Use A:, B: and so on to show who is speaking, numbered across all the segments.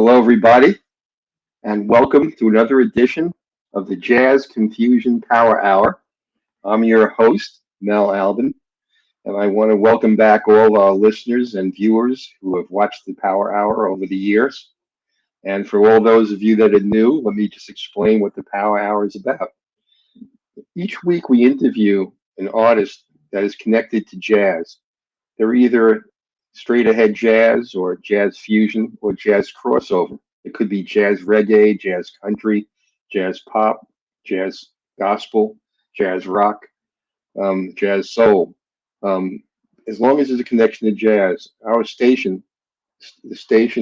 A: Hello, everybody, and welcome to another edition of the Jazz Confusion Power Hour. I'm your host, Mel Albin, and I want to welcome back all our listeners and viewers who have watched the Power Hour over the years. And for all those of you that are new, let me just explain what the Power Hour is about. Each week, we interview an artist that is connected to jazz. They're either straight ahead jazz or jazz fusion or jazz crossover. It could be jazz reggae, jazz country, jazz pop, jazz gospel, jazz rock, jazz soul. Um, as long as there's a connection to jazz, the station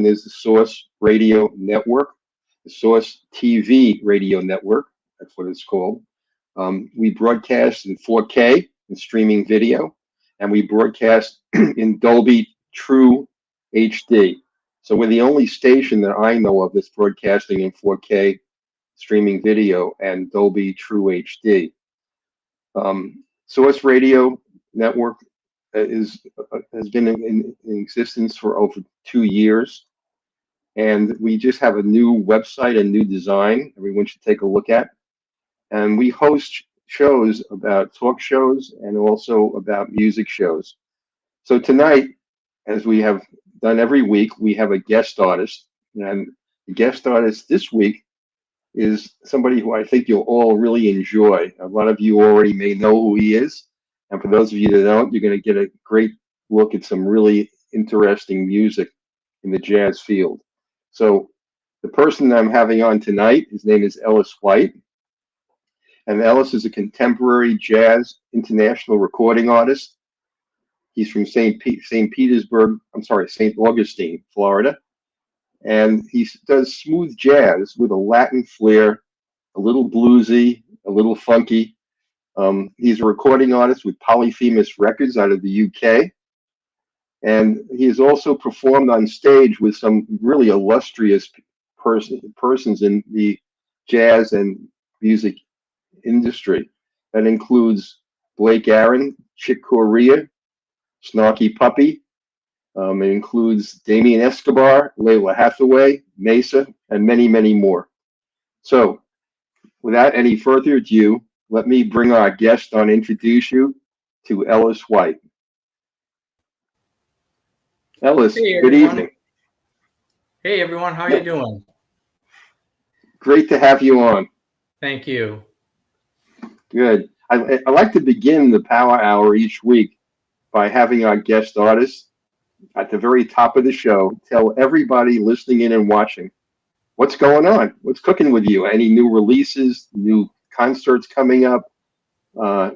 A: is the Source Radio Network, the Source TV Radio Network. That's what it's called. We broadcast in 4K and streaming video, and we broadcast in Dolby True HD. So we're the only station that I know of that's broadcasting in 4K streaming video and Dolby True HD. Source Radio Network has been in existence for over 2 years, and we just have a new website, a new design. Everyone should take a look at. And we host shows about talk shows and also about music shows. So tonight, as we have done every week, we have a guest artist. And the guest artist this week is somebody who I think you'll all really enjoy. A lot of you already may know who he is. And for those of you that don't, you're going to get a great look at some really interesting music in the jazz field. So the person I'm having on tonight, his name is Ellis White. And Ellis is a contemporary jazz international recording artist. He's from St. Augustine, Florida. And he does smooth jazz with a Latin flair, a little bluesy, a little funky. He's a recording artist with Polyphemus Records out of the UK. And he has also performed on stage with some really illustrious persons in the jazz and music industry. That includes Blake Aaron, Chick Corea, Snarky Puppy. It includes Damien Escobar, Layla Hathaway, Maysa, and many, many more. So, without any further ado, let me bring our guest on, introduce you to Ellis White. Ellis,
B: Hey,
A: good
B: everyone.
A: evening.
B: Hey everyone, how are you doing?
A: Great to have you on.
B: Thank you.
A: Good. I like to begin the Power Hour each week by having our guest artist at the very top of the show tell everybody listening in and watching what's going on, what's cooking with you, any new releases, new concerts coming up. What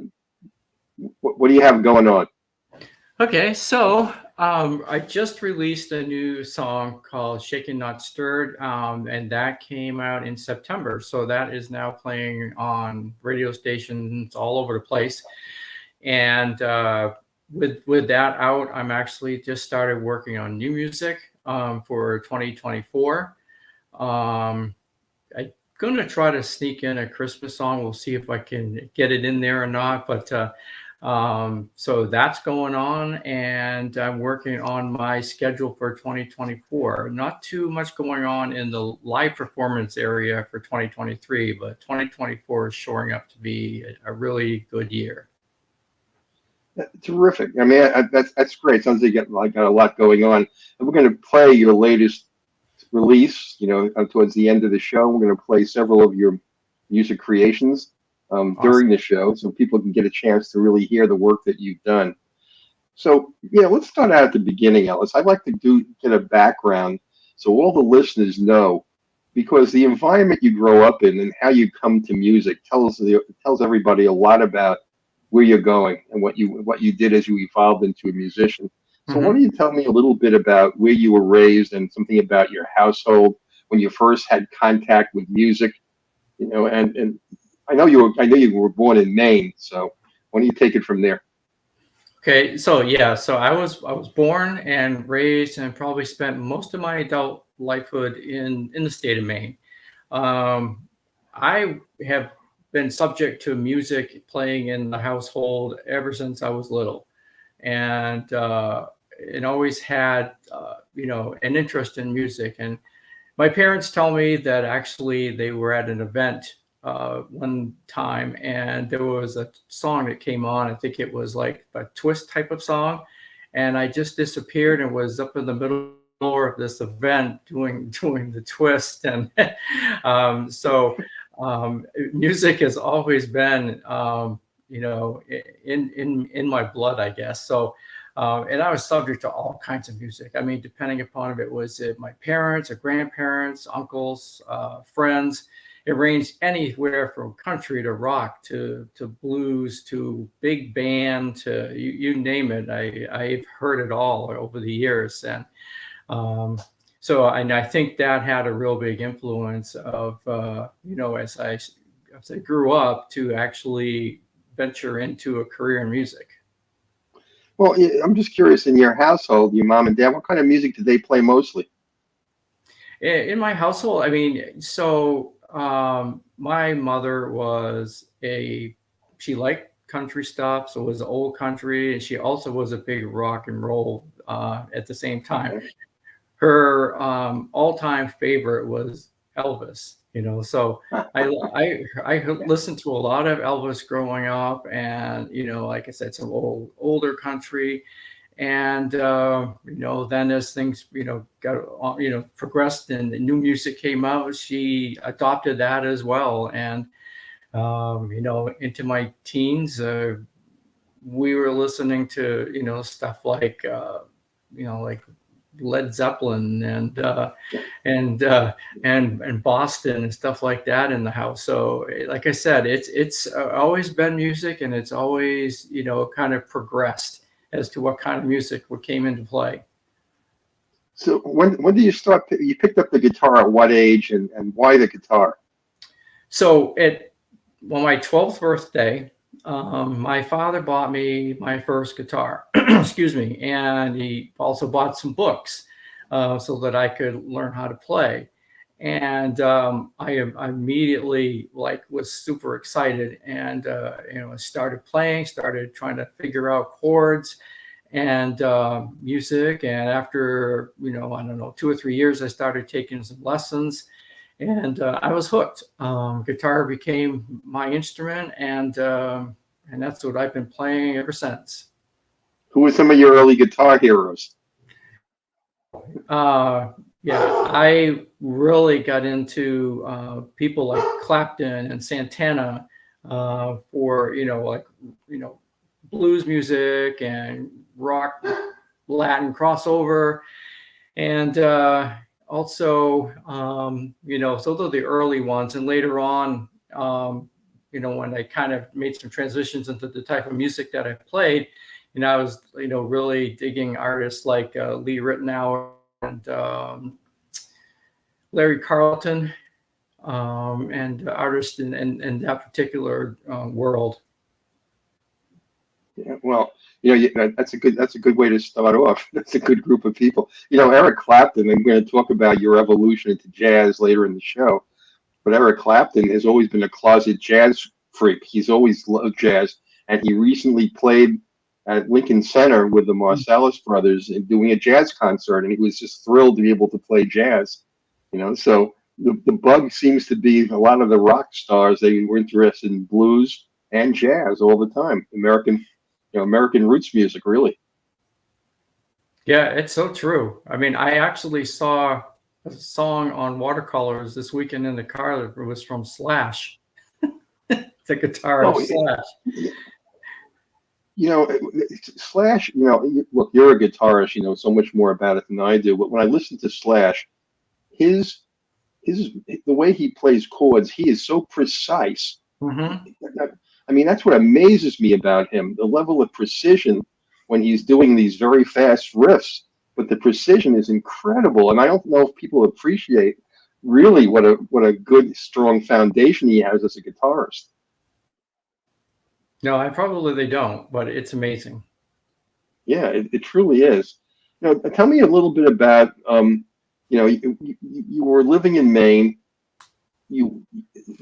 A: do you have going on?
B: Okay, so I just released a new song called Shaken Not Stirred, and that came out in September. So that is now playing on radio stations all over the place. And with that out, I'm actually just started working on new music for 2024. I'm going to try to sneak in a Christmas song. We'll see if I can get it in there or not. But so that's going on, and I'm working on my schedule for 2024. Not too much going on in the live performance area for 2023, but 2024 is shoring up to be a really good year.
A: Terrific. I mean, that's great. Sounds like you got a lot going on. And we're going to play your latest release, towards the end of the show. We're going to play several of your music creations during the show so people can get a chance to really hear the work that you've done. So, let's start out at the beginning, Ellis. I'd like to get a background so all the listeners know, because the environment you grow up in and how you come to music tells everybody a lot about where you're going and what you did as you evolved into a musician. So why don't you tell me a little bit about where you were raised and something about your household when you first had contact with music, and I know you were born in Maine, so why don't you take it from there?
B: Okay, so I was born and raised and probably spent most of my adult lifehood in the state of Maine. I have been subject to music playing in the household ever since I was little, and always had an interest in music. And my parents tell me that actually they were at an event one time, and there was a song that came on. I think it was like a twist type of song, and I just disappeared and was up in the middle of this event doing the twist. And so music has always been in my blood, I guess. So and I was subject to all kinds of music. I mean, depending upon if it was my parents or grandparents, uncles, friends. It ranged anywhere from country to rock to blues to big band to you name it. I've heard it all over the years. And I think that had a real big influence of, as I grew up to actually venture into a career in music.
A: Well, I'm just curious, in your household, your mom and dad, what kind of music did they play mostly?
B: In my household, I mean, so my mother she liked country stuff, so it was old country, and she also was a big rock and roll at the same time.
A: Okay.
B: Her all-time favorite was Elvis, so I listened to a lot of Elvis growing up, and like I said, some older country. And then as things got progressed and the new music came out, she adopted that as well. And into my teens, we were listening to stuff like like Led Zeppelin and Boston and stuff like that in the house. So like I said, it's always been music, and it's always kind of progressed as to what kind of music came into play.
A: So when did you start? You picked up the guitar at what age, and why the guitar?
B: So on my 12th birthday, my father bought me my first guitar, excuse me, and he also bought some books so that I could learn how to play. And I immediately was super excited, and started playing, started trying to figure out chords and music. And after I don't know, 2 or 3 years, I started taking some lessons, and I was hooked. Guitar became my instrument, and that's what I've been playing ever since.
A: Who were some of your early guitar heroes?
B: Yeah, I really got into people like Clapton and Santana for blues music and rock, Latin crossover, and also so those are the early ones. And later on, when I kind of made some transitions into the type of music that I played, I was really digging artists like Lee Ritenour and Larry Carlton, and artists in that particular world.
A: Yeah, well, that's a good way to start off. That's a good group of people. Eric Clapton, and we're going to talk about your evolution into jazz later in the show. But Eric Clapton has always been a closet jazz freak. He's always loved jazz, and he recently played at Lincoln Center with the Marsalis brothers and doing a jazz concert, and he was just thrilled to be able to play jazz. So the bug seems to be a lot of the rock stars. They were interested in blues and jazz all the time. American roots music, really.
B: Yeah, it's so true. I mean, I actually saw a song on watercolors this weekend in the car that was from Slash, the guitarist Slash.
A: Slash, look, you're a guitarist, so much more about it than I do. But when I listen to Slash, the way he plays chords, he is so precise.
B: Mm-hmm.
A: I mean, that's what amazes me about him, the level of precision when he's doing these very fast riffs. But the precision is incredible, and I don't know if people appreciate really what a good, strong foundation he has as a guitarist.
B: No, they don't, but it's amazing.
A: Yeah, it truly is. Tell me a little bit about, you were living in Maine.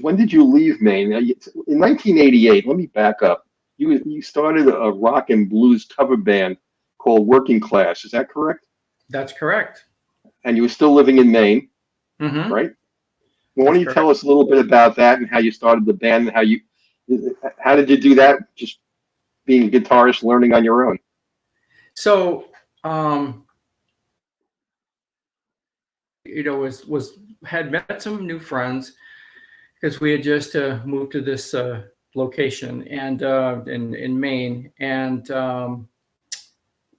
A: When did you leave Maine? In 1988, let me back up. You started a rock and blues cover band called Working Class. Is that correct?
B: That's correct.
A: And you were still living in Maine?
B: Mm-hmm.
A: right? Well, why
B: That's
A: don't you tell
B: correct.
A: us a little bit about that and how you started the band and how did you do that? Just being a guitarist, learning on your own.
B: So, um, was had met some new friends because we had just moved to this location and in Maine, and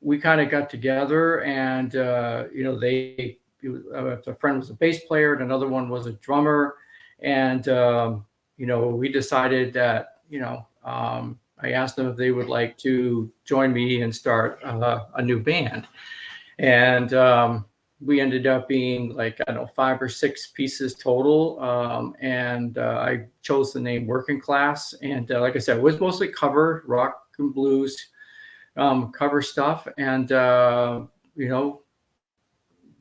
B: we kind of got together, and a friend was a bass player, and another one was a drummer, and we decided that I asked them if they would like to join me and start a new band, and we ended up being like, I don't know, 5 or 6 pieces total. And I chose the name Working Class. And like I said, it was mostly cover, rock and blues, cover stuff. And,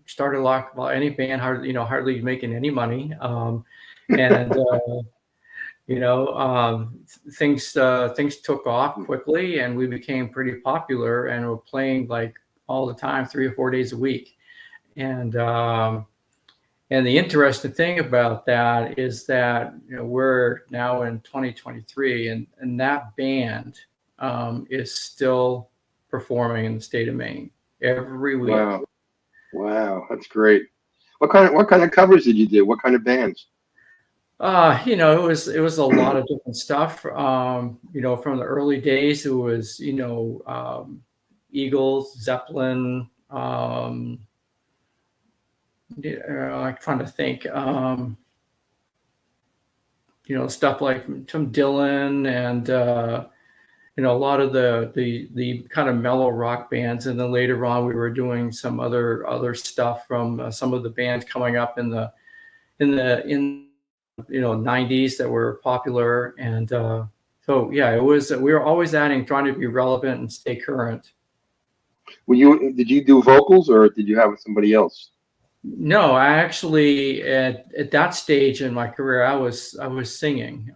B: started like, well, any band, hardly making any money. And, things took off quickly, and we became pretty popular, and we're playing like all the time, 3 or 4 days a week. And the interesting thing about that is that we're now in 2023, and that band is still performing in the state of Maine every week.
A: Wow, wow, that's great. What kind of covers did you do? What kind of bands?
B: It was a lot of different stuff. From the early days, it was Eagles, Zeppelin. I'm trying to think. Stuff like Tim Dillon and a lot of the kind of mellow rock bands. And then later on, we were doing some other stuff from some of the bands coming up in 90s that were popular. And so yeah, we were always trying to be relevant and stay current.
A: Did you do vocals or did you have somebody else?
B: No, I actually at that stage in my career, I was singing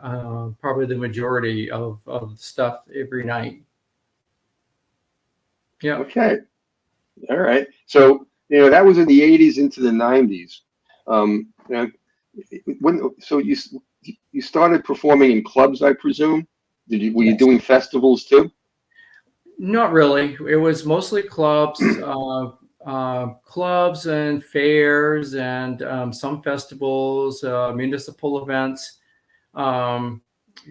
B: probably the majority of the stuff every night. Yeah.
A: Okay, all right. So that was in the '80s into the '90s. Now, you started performing in clubs, I presume. Were you
B: Yes.
A: doing festivals too?
B: Not really. It was mostly clubs, clubs and fairs, and some festivals, municipal events. Um,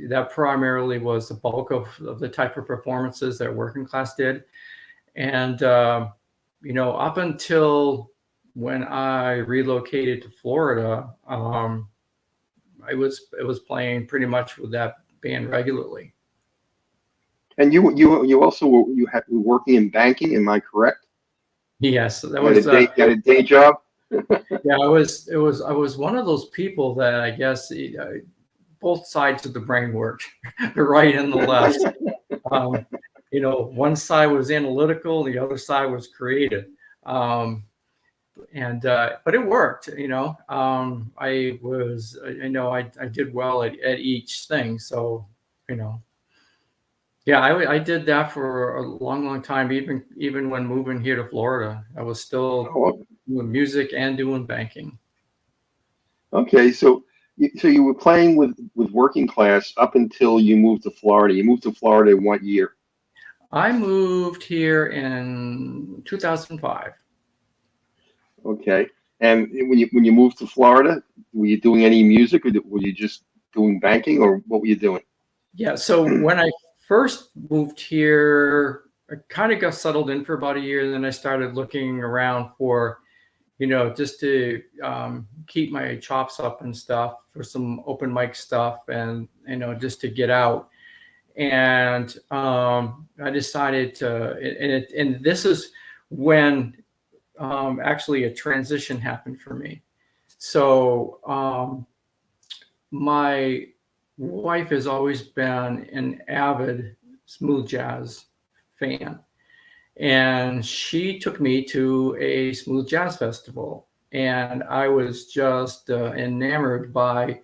B: that primarily was the bulk of the type of performances that Working Class did. And up until when I relocated to Florida, I was playing pretty much with that band regularly.
A: And you also were working in banking. Am I correct?
B: Yes, that
A: You had a
B: was
A: day job.
B: yeah. I was one of those people that I guess both sides of the brain worked, the right and the left. Um, one side was analytical, the other side was creative. Um, and but it worked. I did well at each thing. So you know yeah, I did that for a long, long time. Even when moving here to Florida, I was still
A: Oh,
B: doing music and doing banking.
A: okay. So you were playing with Working Class up until you moved to Florida. You moved to Florida in what year?
B: I moved here in 2005.
A: Okay. And when you moved to Florida, were you doing any music, or were you just doing banking, or what were you doing?
B: Yeah, so when I first moved here, I kind of got settled in for about a year, and then I started looking around for, just to keep my chops up and stuff for some open mic stuff, and just to get out. And I decided to, and this is when actually a transition happened for me. So my wife has always been an avid smooth jazz fan, and she took me to a smooth jazz festival, and I was just enamored by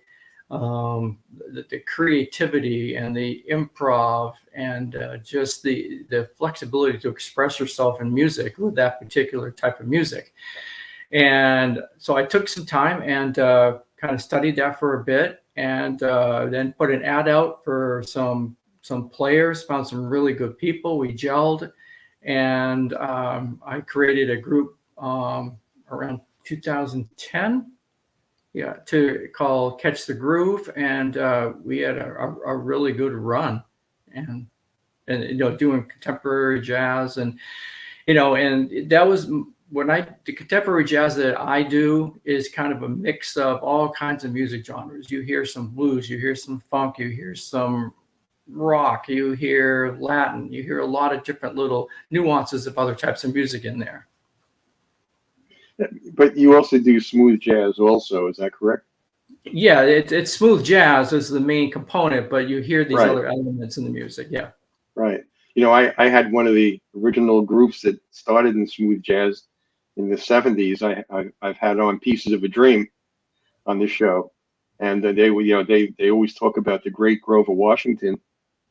B: the creativity and the improv, and just the flexibility to express yourself in music with that particular type of music. And so I took some time and kind of studied that for a bit, and then put an ad out for some players, found some really good people. We gelled, and I created a group around 2010, yeah, to call Catch the Groove, and we had a really good run, and doing contemporary jazz, and and that was the contemporary jazz that I do is kind of a mix of all kinds of music genres. You hear some blues, you hear some funk, you hear some rock, you hear Latin, you hear a lot of different little nuances of other types of music in there.
A: But you also do smooth jazz also, is that correct?
B: Yeah, it's smooth jazz is the main component, but you hear these
A: Right.
B: other elements in the music. Yeah.
A: Right. I had one of the original groups that started in smooth jazz in the 70s. I've had on Pieces of a Dream on this show, and they always talk about the great Grover Washington,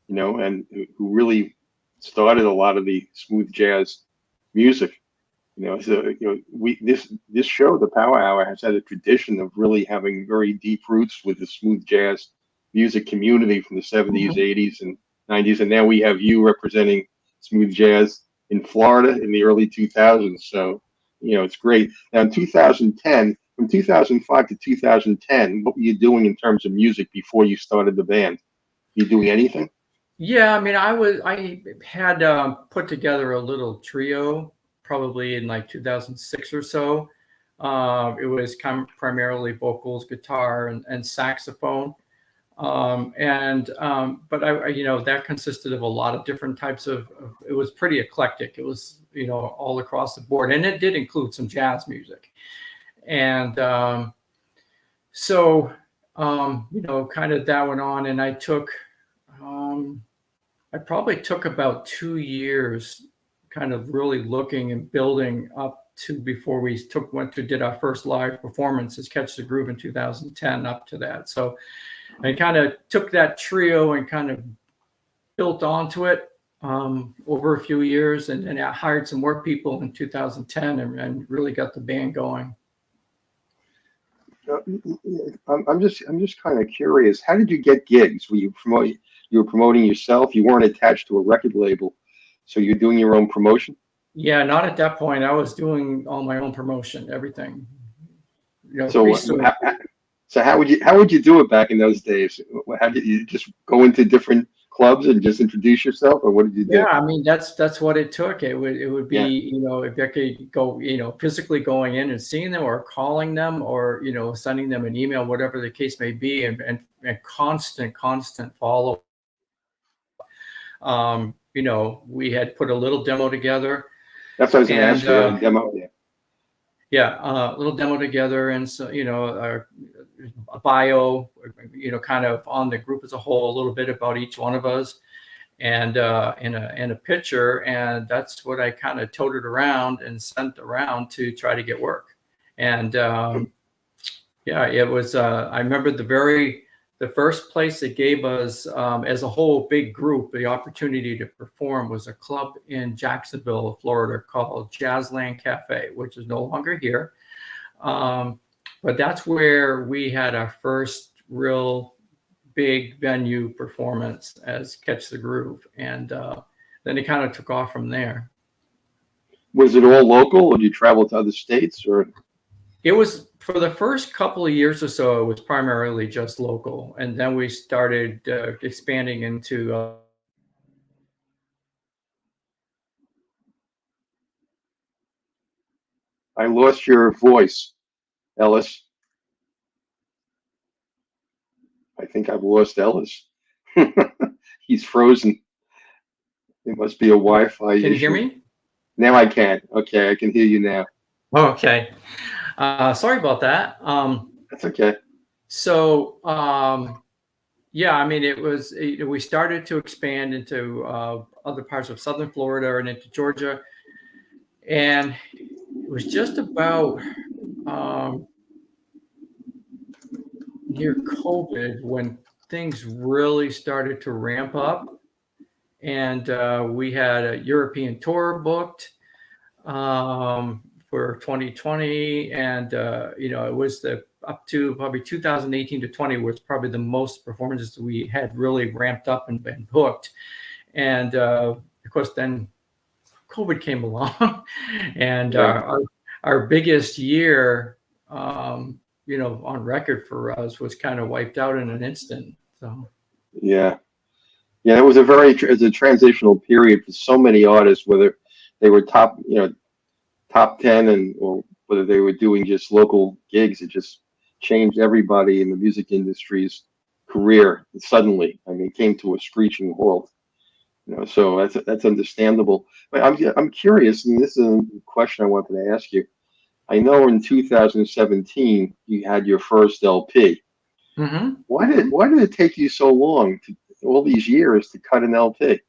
A: and who really started a lot of the smooth jazz music. So this show, the Power Hour, has had a tradition of really having very deep roots with the smooth jazz music community from the 70s, 80s, and 90s, and now we have you representing smooth jazz in Florida in the early 2000s. So it's great. Now in 2010, from 2005 to 2010, what were you doing in terms of music before you started the band? You doing anything?
B: Yeah, I mean, I had put together a little trio probably in like 2006 or so. It was kind of primarily vocals, guitar, and saxophone. But that consisted of a lot of different types it was pretty eclectic. It was, all across the board, and it did include some jazz music. And kind of that went on, and I probably took about 2 years kind of really looking and building up to before we did our first live performance as Catch the Groove in 2010 up to that. So I kind of took that trio and kind of built onto it over a few years, and I hired some more people in 2010 and really got the band going.
A: I'm just kind of curious. How did you get gigs? You were promoting yourself. You weren't attached to a record label, so you're doing your own promotion.
B: Yeah, not at that point. I was doing all my own promotion, everything.
A: So how would you do it back in those days? How did you just go into different clubs and just introduce yourself, or what did you do?
B: Yeah, I mean that's what it took. It would be if I could go physically going in and seeing them, or calling them, or sending them an email, whatever the case may be, and constant follow. We had put a little demo together.
A: That's what I was going to ask you. A demo.
B: Yeah, a little demo together, and so a bio, kind of on the group as a whole, a little bit about each one of us, and a picture, and that's what I kind of toted around and sent around to try to get work. And it was. I remember the first place that gave us, as a whole big group, the opportunity to perform was a club in Jacksonville, Florida, called Jazzland Cafe, which is no longer here. But that's where we had our first real big venue performance as Catch the Groove. And then it kind of took off from there.
A: Was it all local, or did you travel to other states, or?
B: It was, for the first couple of years or so, it was primarily just local. And then we started expanding into
A: I lost your voice, Ellis. I think I've lost Ellis. He's frozen. It must be a Wi-Fi issue.
B: Can you hear me?
A: Now I can. Okay, I can hear you now.
B: Okay. Sorry about that.
A: That's okay.
B: So, yeah, I mean, we started to expand into other parts of Southern Florida and into Georgia. And it was just about near COVID when things really started to ramp up. And we had a European tour booked for for 2020, and it was up to probably 2018 to 20 was probably the most performances we had really ramped up and been booked. And of course, then COVID came along, and our biggest year, on record for us was kind of wiped out in an instant. So
A: yeah, it was it's a transitional period for so many artists, whether they were top 10 or whether they were doing just local gigs. It just changed everybody in the music industry's career suddenly. I mean, it came to a screeching halt. So that's understandable. But I'm curious, and this is a question I wanted to ask you. I know in 2017 you had your first LP.
B: Mm-hmm.
A: Why did it take you so long, all these years, to cut an LP?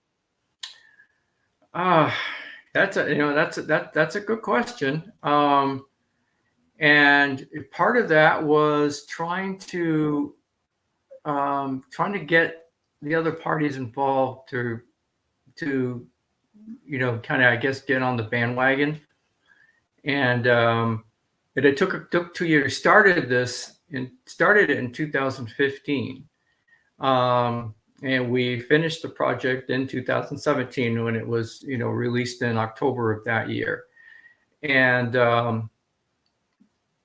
B: That's a good question. And part of that was trying to get the other parties involved to kind of, I guess, get on the bandwagon. And it took 2 years. Started it in 2015. And we finished the project in 2017 when it was, released in October of that year. And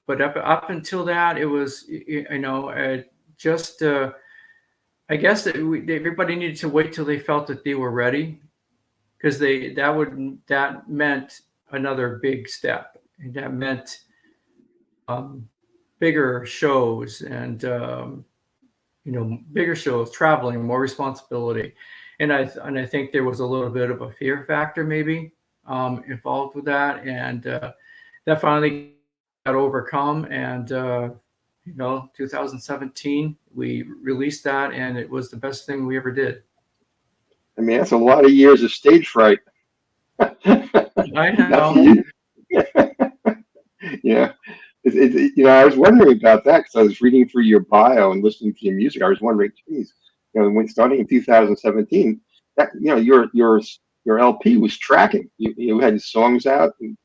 B: but up until that, it was, I guess that everybody needed to wait till they felt that they were ready, because that meant another big step, and that meant bigger shows and bigger shows, traveling, more responsibility, and I think there was a little bit of a fear factor maybe involved with that, and that finally got overcome, and 2017 we released that, and it was the best thing we ever did.
A: I mean, that's a lot of years of stage fright.
B: I know.
A: Yeah. I was wondering about that because I was reading through your bio and listening to your music. I was wondering, geez, when starting in 2017, that your LP was tracking. You had songs out, and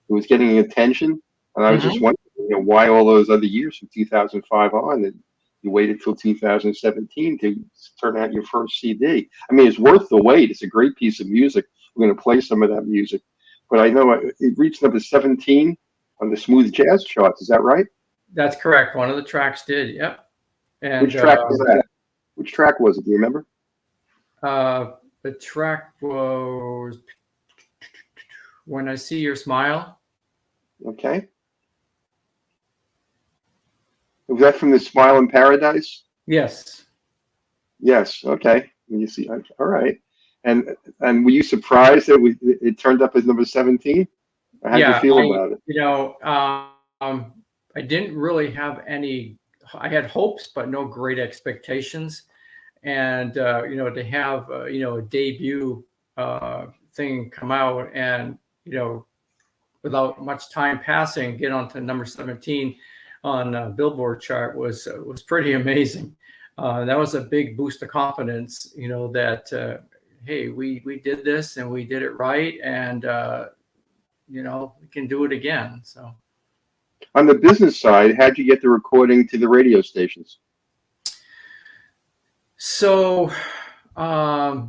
A: it was getting attention. And I was just wondering, why all those other years from 2005 on, and you waited till 2017 to turn out your first CD. I mean, it's worth the wait. It's a great piece of music. We're going to play some of that music. But I know it reached number 17 on the smooth jazz charts. Is that right?
B: That's correct. One of the tracks did. Yep. And
A: which track was that? Which track was it? Do you remember?
B: The track was When I See Your Smile.
A: Okay. Was that from the Smile in Paradise?
B: Yes.
A: Yes. Okay. You see. All right. And were you surprised that it turned up as number 17? How did you feel about it?
B: I didn't really have any. I had hopes, but no great expectations. And to have a debut thing come out, and without much time passing, get onto number 17 on a Billboard chart was pretty amazing. That was a big boost of confidence, that hey, we did this and we did it right, and we can do it again. So
A: on the business side, how'd you get the recording to the radio stations?
B: So that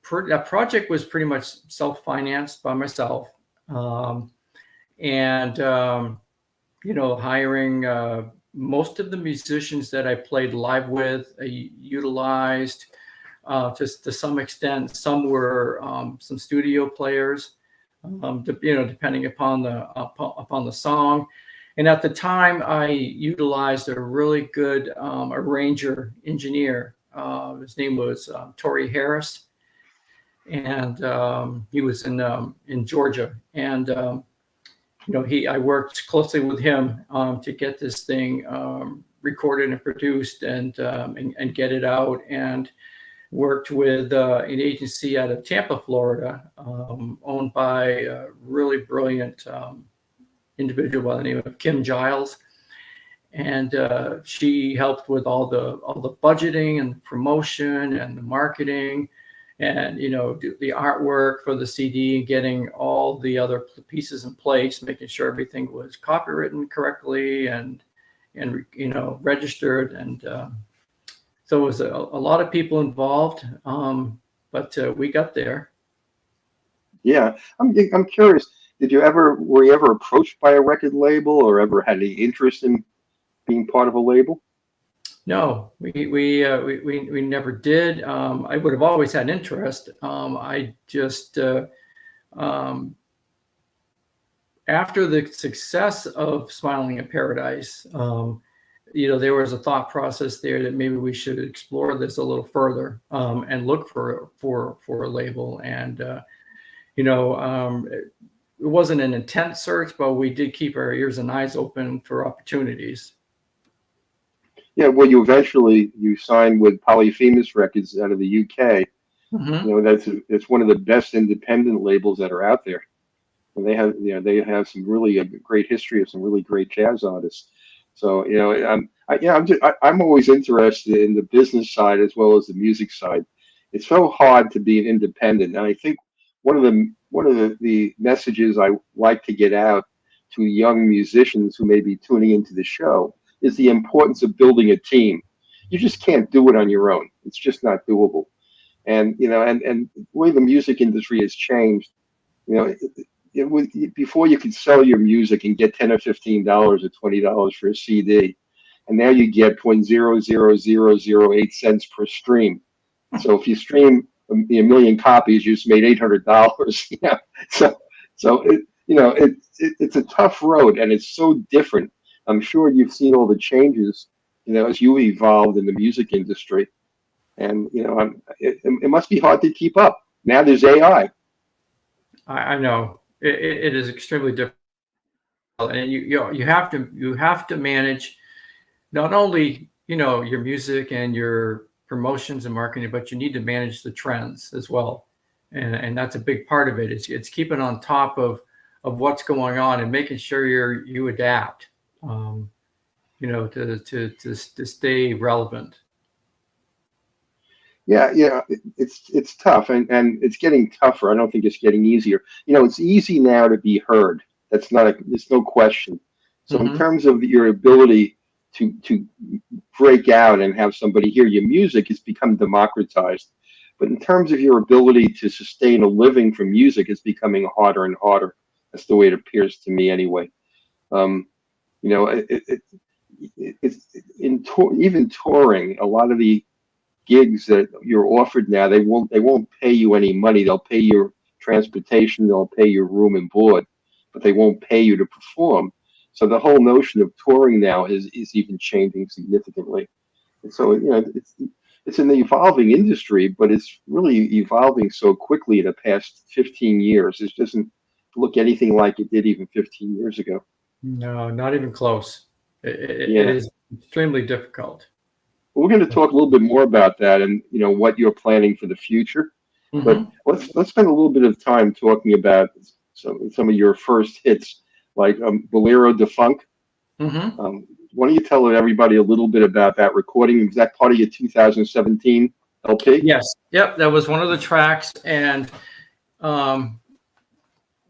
B: project was pretty much self-financed by myself. And hiring most of the musicians that I played live with, I utilized just to some extent. Some were some studio players, depending upon the song. And at the time, I utilized a really good arranger engineer. His name was Torrey Harris, and he was in Georgia. And I worked closely with him to get this thing recorded and produced and get it out, and worked with an agency out of Tampa, Florida, owned by a really brilliant individual by the name of Kim Giles. And she helped with all the budgeting and the promotion and the marketing. and do the artwork for the CD and getting all the other pieces in place, making sure everything was copywritten correctly and registered. And so it was a lot of people involved, but we got there.
A: Yeah, I'm curious. Were you ever approached by a record label, or ever had any interest in being part of a label?
B: No, we never did. I would have always had interest. I just after the success of Smiling in Paradise, there was a thought process there that maybe we should explore this a little further, and look for a label. And it wasn't an intense search, but we did keep our ears and eyes open for opportunities.
A: Yeah, well, you signed with Polyphemus Records out of the UK.
B: Mm-hmm.
A: It's one of the best independent labels that are out there. And they have some really a great history of some really great jazz artists. So I'm always interested in the business side as well as the music side. It's so hard to be an independent, and I think one of the messages I like to get out to young musicians who may be tuning into the show is the importance of building a team. You just can't do it on your own. It's just not doable. And and the way the music industry has changed, before you could sell your music and get $10 or $15 or $20 for a CD, and now you get 0.00008 cents per stream. So if you stream a million copies, you just made $800. Yeah. So it's a tough road, and it's so different. I'm sure you've seen all the changes, as you evolved in the music industry, and it must be hard to keep up. Now there's AI.
B: I know it is extremely difficult, and you have to manage not only your music and your promotions and marketing, but you need to manage the trends as well, and that's a big part of it. It's keeping on top of what's going on and making sure you adapt, to stay relevant.
A: Yeah, it's tough, and it's getting tougher. I don't think it's getting easier. It's easy now to be heard. There's no question. So
B: Mm-hmm.
A: in terms of your ability to break out and have somebody hear your music, it's become democratized. But in terms of your ability to sustain a living from music, it's becoming harder and harder. That's the way it appears to me, anyway. Even touring, a lot of the gigs that you're offered now, they won't pay you any money. They'll pay your transportation, they'll pay your room and board, but they won't pay you to perform. So the whole notion of touring now is even changing significantly. And so it's an evolving industry, but it's really evolving so quickly in the past 15 years. It doesn't look anything like it did even 15 years ago.
B: No, not even close. It is extremely difficult.
A: We're going to talk a little bit more about that and what you're planning for the future.
B: Mm-hmm.
A: But let's spend a little bit of time talking about some of your first hits, like Bolero de Funk.
B: Mm-hmm.
A: Why don't you tell everybody a little bit about that recording? Was that part of your 2017 LP?
B: Yes. Yep. That was one of the tracks, and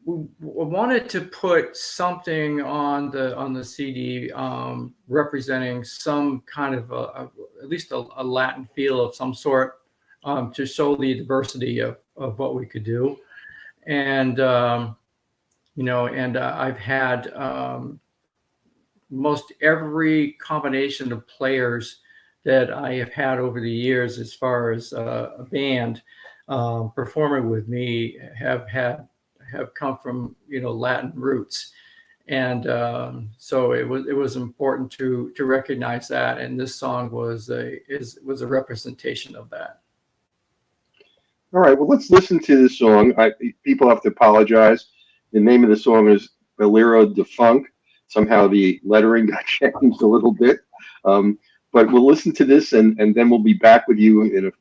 B: we wanted to put something on the CD representing some kind of at least a Latin feel of some sort, to show the diversity of what we could do. And I've had most every combination of players that I have had over the years, as far as a band performing with me, have come from Latin roots, and so it was important to recognize that, and this song was a representation of that.
A: All right, well, let's listen to this song. People have to apologize. The name of the song is Bolero de Funk. Somehow the lettering got changed a little bit, but we'll listen to this, and then we'll be back with you in a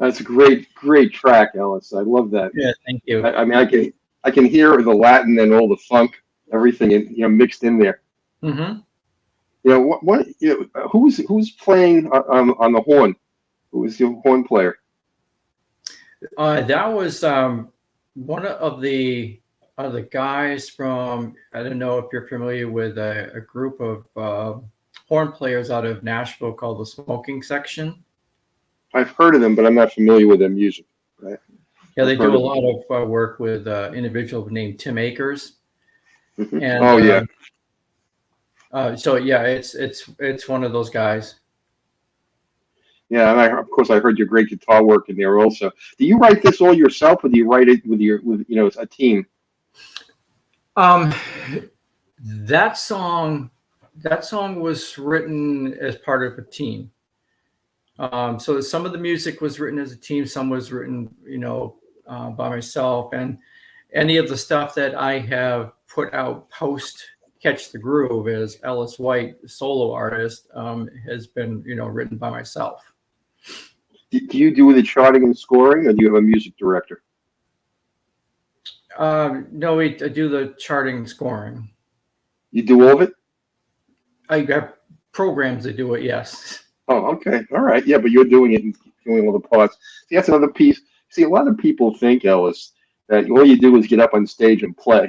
A: That's a great track, Ellis. I love that.
B: Yeah, thank you.
A: I mean, I can hear the Latin and all the funk, everything, mixed in there.
B: Mm-hmm.
A: Who's playing on the horn? Who was the horn player?
B: That was one of the guys from, I don't know if you're familiar with a group of horn players out of Nashville called the Smoking Section.
A: I've heard of them, but I'm not familiar with their music. Right?
B: Yeah, they do a lot of work with an individual named Tim Akers.
A: Mm-hmm.
B: And, so yeah, it's one of those guys.
A: Yeah, and of course I heard your great guitar work in there also. Do you write this all yourself, or do you write it with a team?
B: That song was written as part of a team. So some of the music was written as a team, some was written, by myself, and any of the stuff that I have put out post Catch the Groove as Ellis White, solo artist, has been, written by myself.
A: Do you do the charting and scoring, or do you have a music director?
B: No, I do the charting and scoring.
A: You do all of it?
B: I have programs that do it, yes.
A: Oh, okay. All right. Yeah, but you're doing it and doing all the parts. See, that's another piece. See, a lot of people think, Ellis, that all you do is get up on stage and play.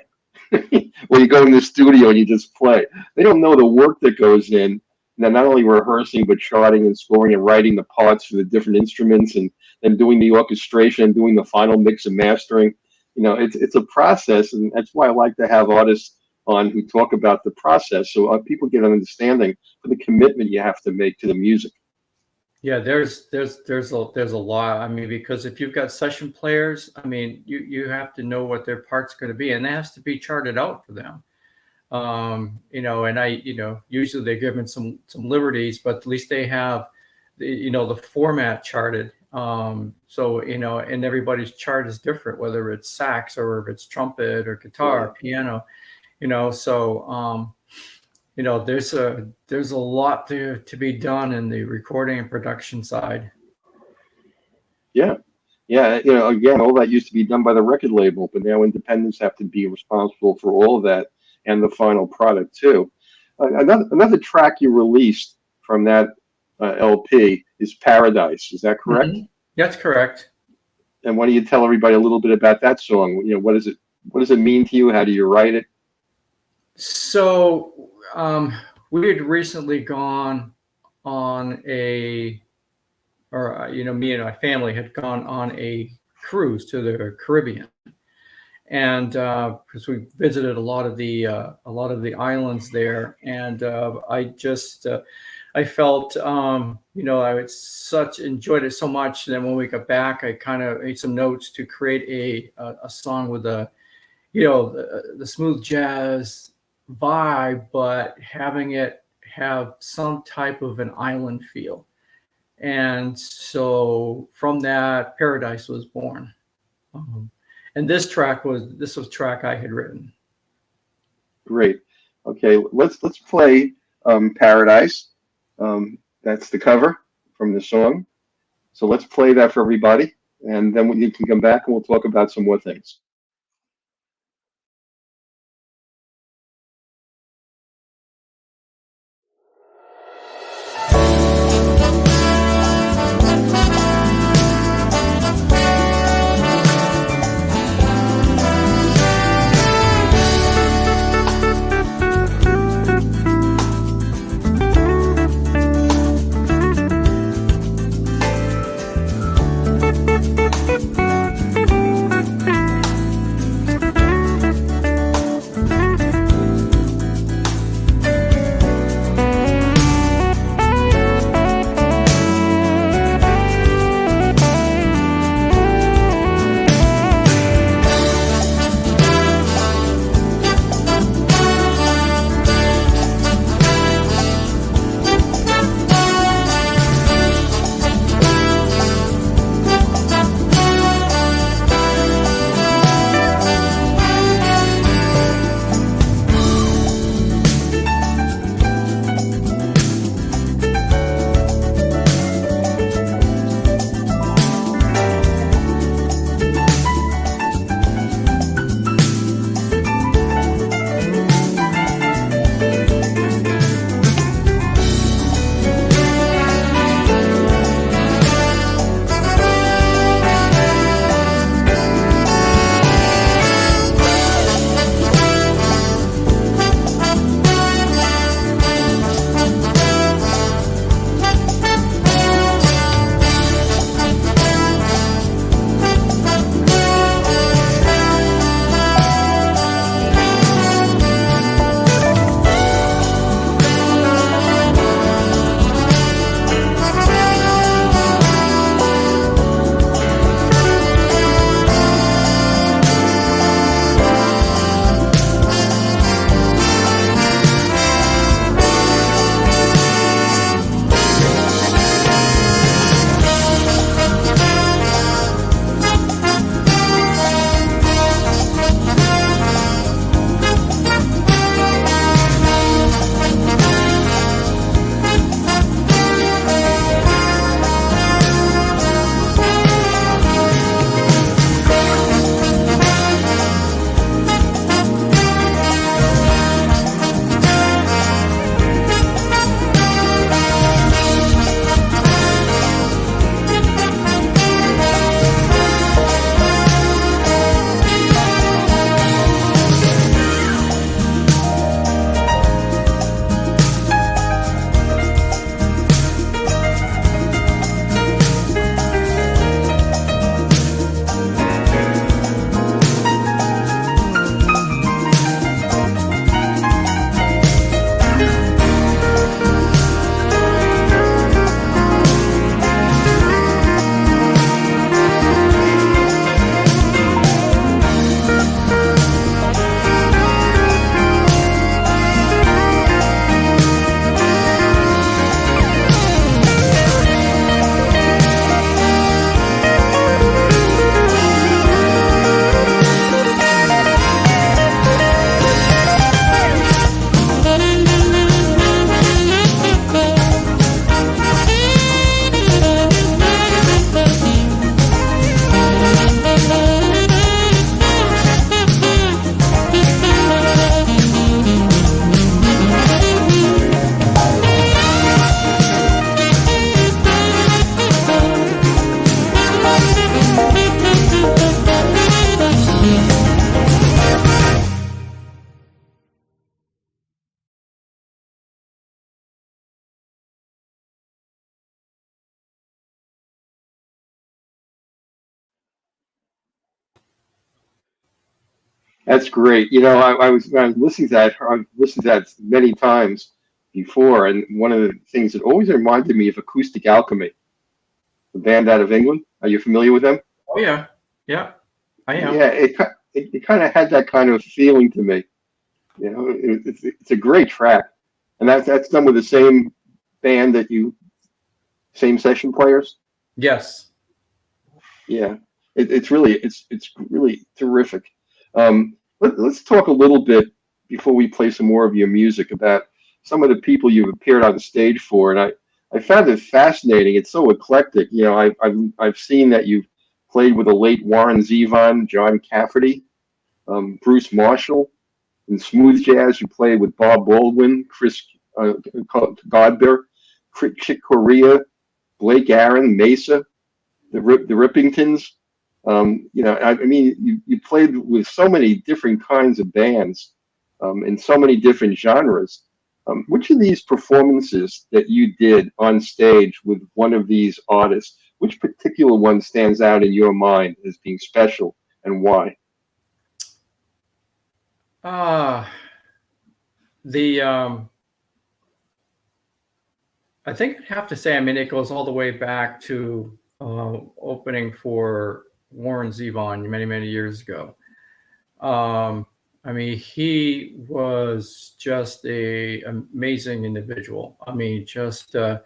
A: Or you go in the studio and you just play. They don't know the work that goes in. Not only rehearsing, but charting and scoring and writing the parts for the different instruments, and then doing the orchestration and doing the final mix and mastering. It's a process, and that's why I like to have artists on who talk about the process, so people get an understanding for the commitment you have to make to the music.
B: Yeah, there's a lot. I mean, because if you've got session players, I mean, you have to know what their part's going to be, and it has to be charted out for them. And I, usually they're given some liberties, but at least they have, the format charted. So, and everybody's chart is different, whether it's sax or if it's trumpet or guitar, piano, so, there's a lot to be done in the recording and production side.
A: Yeah. Yeah. Again, all that used to be done by the record label, but now independents have to be responsible for all of that and the final product too. Another track you released from that LP is Paradise. Is that correct?
B: Mm-hmm. That's correct.
A: And why don't you tell everybody a little bit about that song? What does it mean to you? How do you write it?
B: So we had recently gone on me and my family had gone on a cruise to the Caribbean, and because we visited a lot of the islands there, and I felt I enjoyed it so much. And then when we got back, I kind of made some notes to create a song with the smooth jazz vibe, but having it have some type of an island feel. And so from that, Paradise was born. And this was a track I had written.
A: Great. Okay, let's play Paradise. That's the cover from the song. So let's play that for everybody, and then you can come back and we'll talk about some more things. That's great. I was listening to that. I've listened to that many times before, and one of the things that always reminded me of Acoustic Alchemy, the band out of England. Are you familiar with them?
B: Oh yeah, yeah, I am.
A: Yeah, it kind of had that kind of feeling to me. It's a great track, and that's done with the same band same session players.
B: Yes.
A: Yeah, it's really terrific. Let's talk a little bit before we play some more of your music about some of the people you've appeared on stage for, and I found it fascinating. It's so eclectic. I've seen that you've played with the late Warren Zevon, John Cafferty, Bruce Marshall. In smooth jazz, you played with Bob Baldwin, Chris Godber, Chick Corea, Blake Aaron, Maysa, the Rippingtons. I mean, you played with so many different kinds of bands, in so many different genres. Which of these performances that you did on stage with one of these artists, which particular one stands out in your mind as being special, and why?
B: Uh the I think I'd have to say, I mean, it goes all the way back to opening for Warren Zevon many, many years ago. I mean, he was just a amazing individual. I mean, just down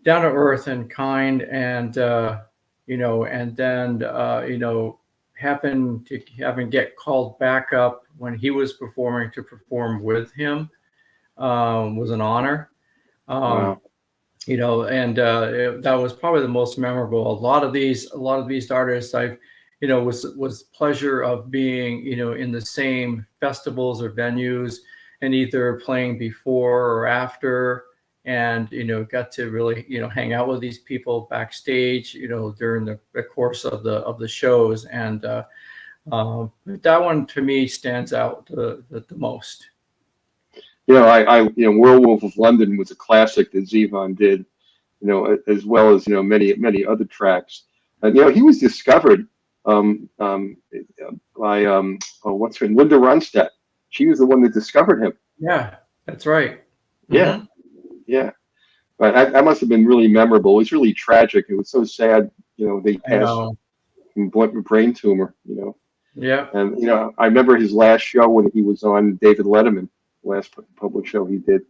B: to earth and kind, and and then happened to having get called back up when he was performing to perform with him was an honor. Um,
A: Wow.
B: that was probably the most memorable. A lot of these artists I've, was pleasure of being, in the same festivals or venues, and either playing before or after, and got to really, hang out with these people backstage, during the course of the shows, and that one to me stands out the most.
A: Werewolf of London was a classic that Zevon did, as well as many many other tracks. And he was discovered by what's her name, Linda Ronstadt. She was the one that discovered him.
B: Yeah, that's right.
A: Yeah,
B: Hmm.
A: yeah. But that must have been really memorable. It was really tragic. It was so sad. They
B: I
A: passed
B: know.
A: from brain tumor.
B: Yeah.
A: And I remember his last show when he was on David Letterman, last public show he did.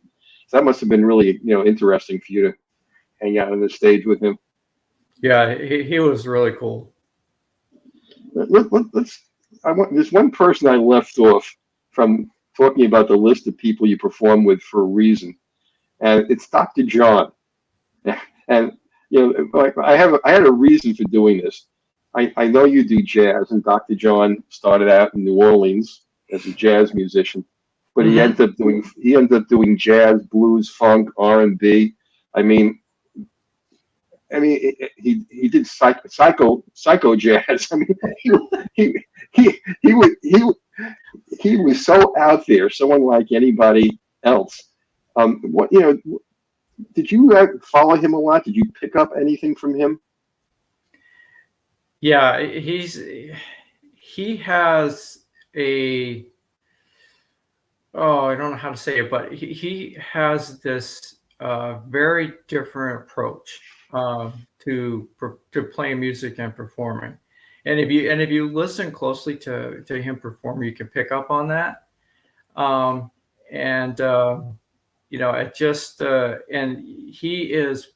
A: So that must have been really interesting for you to hang out on the stage with him.
B: Yeah, he was really cool.
A: Let's. There's one person I left off from talking about the list of people you perform with for a reason, and it's Dr. John. And like, I had a reason for doing this. I know you do jazz, and Dr. John started out in New Orleans as a jazz musician, but
B: Hmm.
A: he ended up doing jazz, blues, funk, R&B. I mean, he did psycho jazz. I mean, he he he was so out there, so unlike anybody else. What did you follow him a lot? Did you pick up anything from him?
B: Yeah, he has a, oh, I don't know how to say it, but he has this very different approach to playing music and performing. And if you listen closely to him perform, you can pick up on that. Um, and it just and he is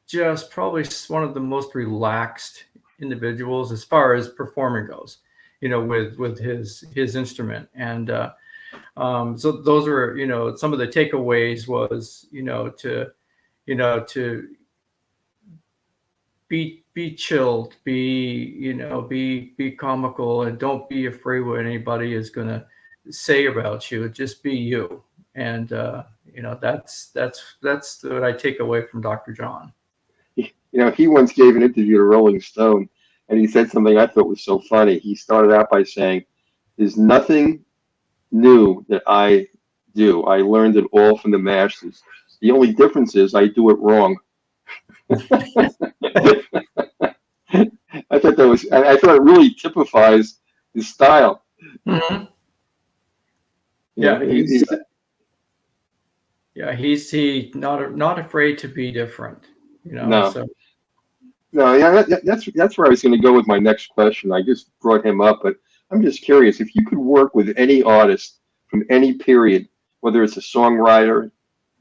B: just probably one of the most relaxed individuals as far as performing goes, with his instrument. And so those were, some of the takeaways was, to be chilled, be comical, and don't be afraid what anybody is gonna say about you. Just be you. And that's what I take away from Dr. John.
A: He once gave an interview to Rolling Stone, and he said something I thought was so funny. He started out by saying, "There's nothing new that I do. I learned it all from the masters. The only difference is I do it wrong." I thought it really typifies his style.
B: Mhm.
A: You know,
B: Yeah, he's not afraid to be different, you know.
A: no,
B: So
A: no, yeah, that's where I was going to go with my next question. I just brought him up, but I'm just curious if you could work with any artist from any period, whether it's a songwriter,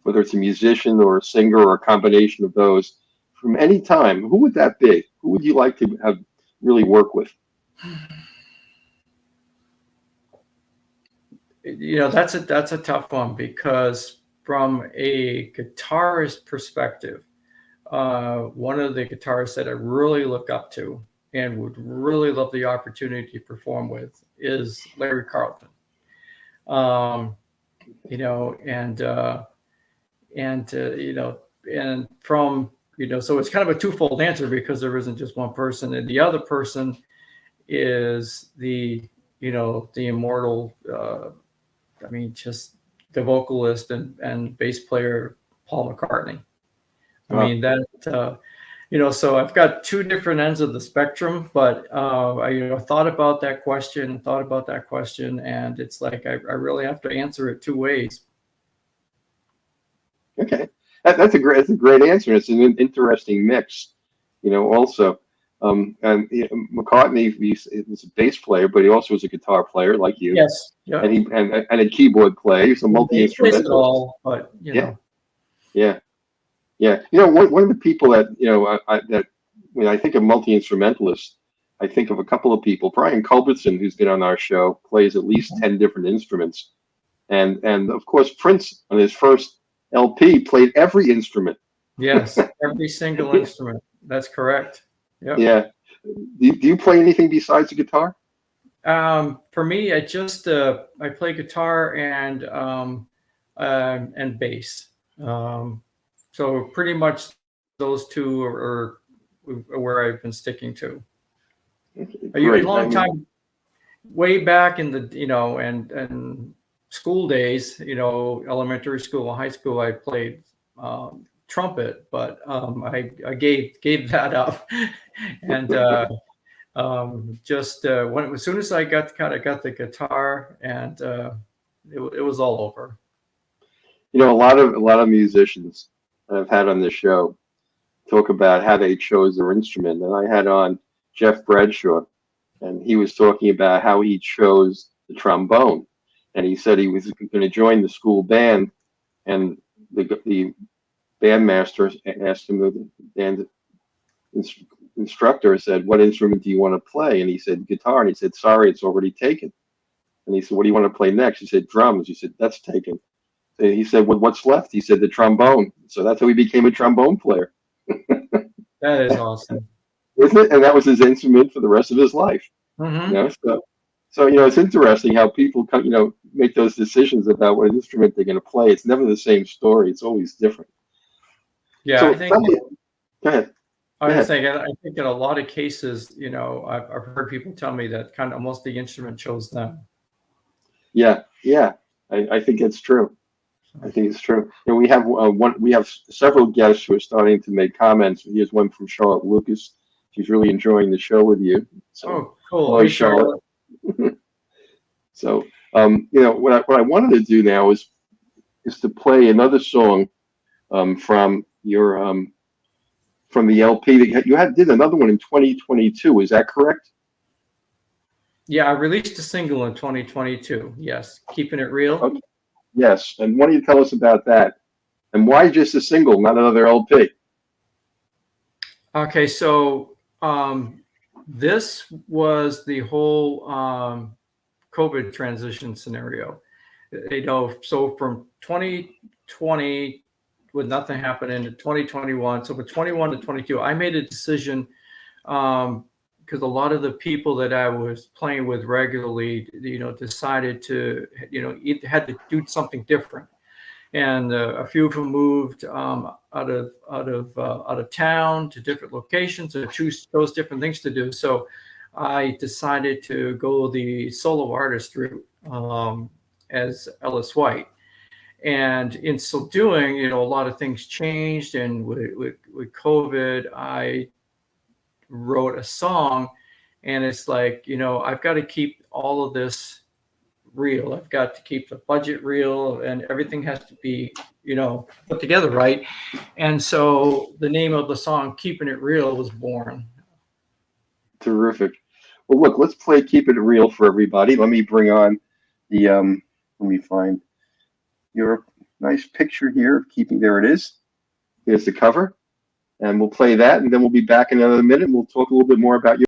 A: whether it's a musician or a singer or a combination of those, from any time, who would that be? Who would you like to have really work with?
B: you know, that's a tough one because from a guitarist perspective, one of the guitarists that I really look up to and would really love the opportunity to perform with is Larry Carlton. Um, you know, you know, and from you know, so it's kind of a twofold answer because there isn't just one person, and the other person is the you know the immortal. I mean, just the vocalist and bass player Paul McCartney. I
A: Oh,
B: mean that. You know, so I've got two different ends of the spectrum, but I you know thought about that question, and it's like I really have to answer it two ways.
A: okay, that's a great answer. It's an interesting mix, you know. Also, and you know, McCartney was a bass player, but he also was a guitar player like you,
B: Yes. Yeah.
A: and and a keyboard player. He's a
B: He plays it
A: multi-instrumentalist.
B: all, but you
A: Yeah,
B: know.
A: yeah. Yeah, you know, one of the people that you know that when I think of multi-instrumentalists, I think of a couple of people. Brian Culbertson, who's been on our show, plays at least 10 different instruments, and of course Prince on his first LP played every instrument.
B: Yes, every single instrument. That's correct. Yep.
A: Yeah. Do you play anything besides the guitar?
B: For me, I play guitar and bass. Um, so pretty much those two are where I've been sticking to. A
A: Great. I
B: long
A: mean,
B: time, way back in the you know and school days, you know, elementary school, high school, I played trumpet, but I gave that up, and just when as soon as I got the guitar, and it was all over.
A: you know, a lot of musicians that I've had on this show talk about how they chose their instrument, and I had on Jeff Bradshaw, and he was talking about how he chose the trombone, and he said he was going to join the school band, and the bandmaster asked him, the band instructor said, "What instrument do you want to play?" And he said, "Guitar." And he said, "Sorry, it's already taken." And he said, "What do you want to play next?" He said, "Drums." He said, "That's taken." And he said, "Well, what's left?" He said, "The trombone." So that's how he became a trombone player,
B: That is awesome.
A: isn't it? And that was his instrument for the rest of his life. You
B: Hmm.
A: know, so you know, it's interesting how people you know make those decisions about what instrument they're going to play. It's never the same story. It's always different.
B: Yeah,
A: So tell me, go ahead,
B: I
A: go
B: was
A: ahead.
B: saying, I think in a lot of cases, you know, I've heard people tell me that kind of almost the instrument chose them.
A: Yeah, yeah, I think it's true. I
B: So,
A: think it's true. And we have we have several guests who are starting to make comments. Here's one from Charlotte Lucas. She's really enjoying the show with you. So,
B: oh, cool.
A: hello,
B: Hey,
A: Charlotte.
B: Charlotte.
A: So, you know, what I wanted to do now is to play another song from your from the LP that you had did another one in 2022. Is that correct?
B: Yeah, I released a single in 2022. Yes, keeping it real.
A: Okay. Yes. And why don't you tell us about that? And why just a single, not another LP?
B: Okay, so this was the whole COVID transition scenario. You know, so from 2020, with nothing happening, to 2021. So from 21 to 22, I made a decision because a lot of the people that I was playing with regularly, you know, decided to, you know, had to do something different, and a few of them moved out of town to different locations and chose different things to do. So I decided to go the solo artist route as Ellis White. And in so doing, you know, a lot of things changed. And with COVID, I wrote a song, and it's like, you know, I've got to keep all of this real. I've got to keep the budget real, and everything has to be, put together right. And so the name of the song, Keeping It Real, was born.
A: Terrific. Well, look, let's play Keep It Real for everybody. Let me bring on the, let me find your nice picture here of there it is. Here's the cover. And we'll play that, and then we'll be back in another minute, and we'll talk a little bit more about your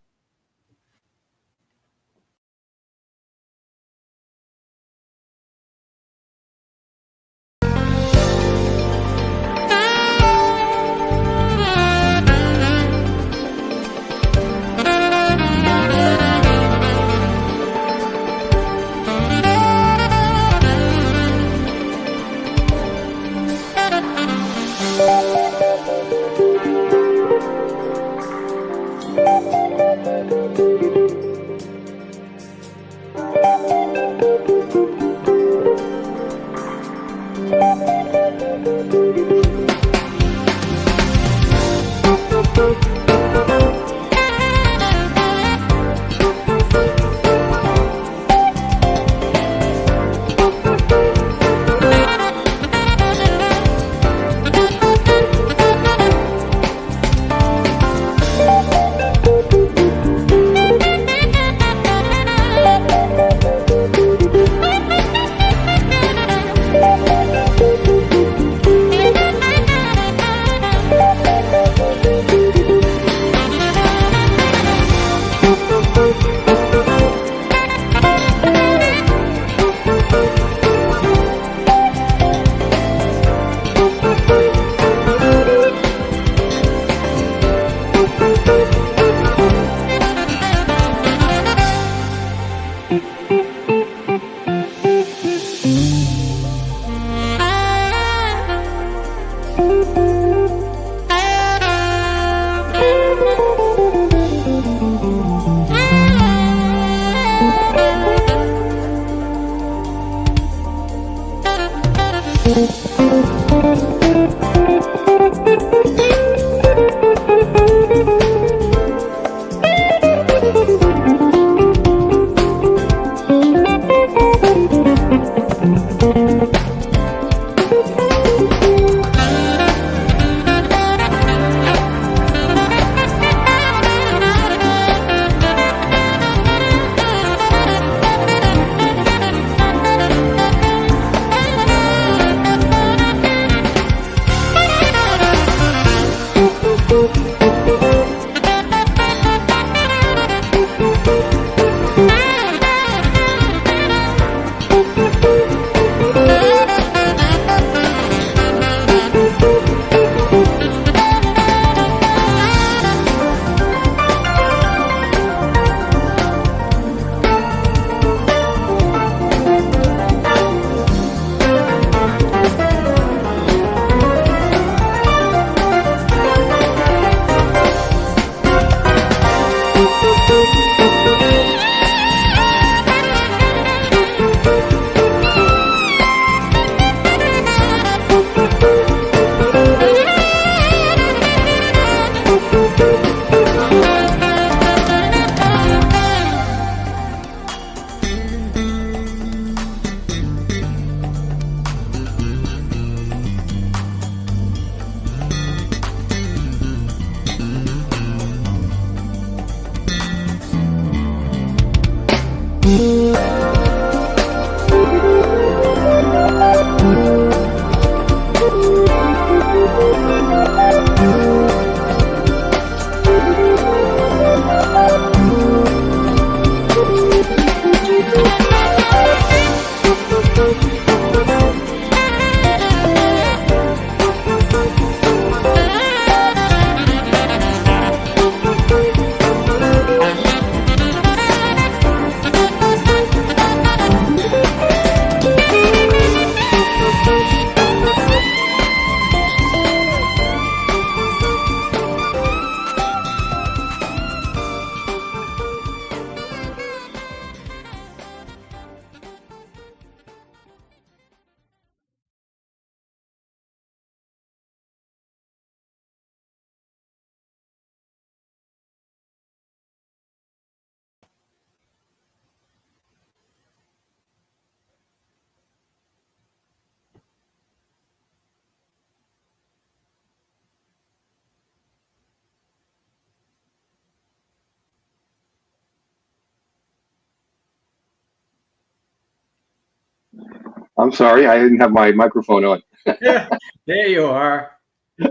A: I'm sorry, I didn't have my microphone on.
B: Yeah, there you are.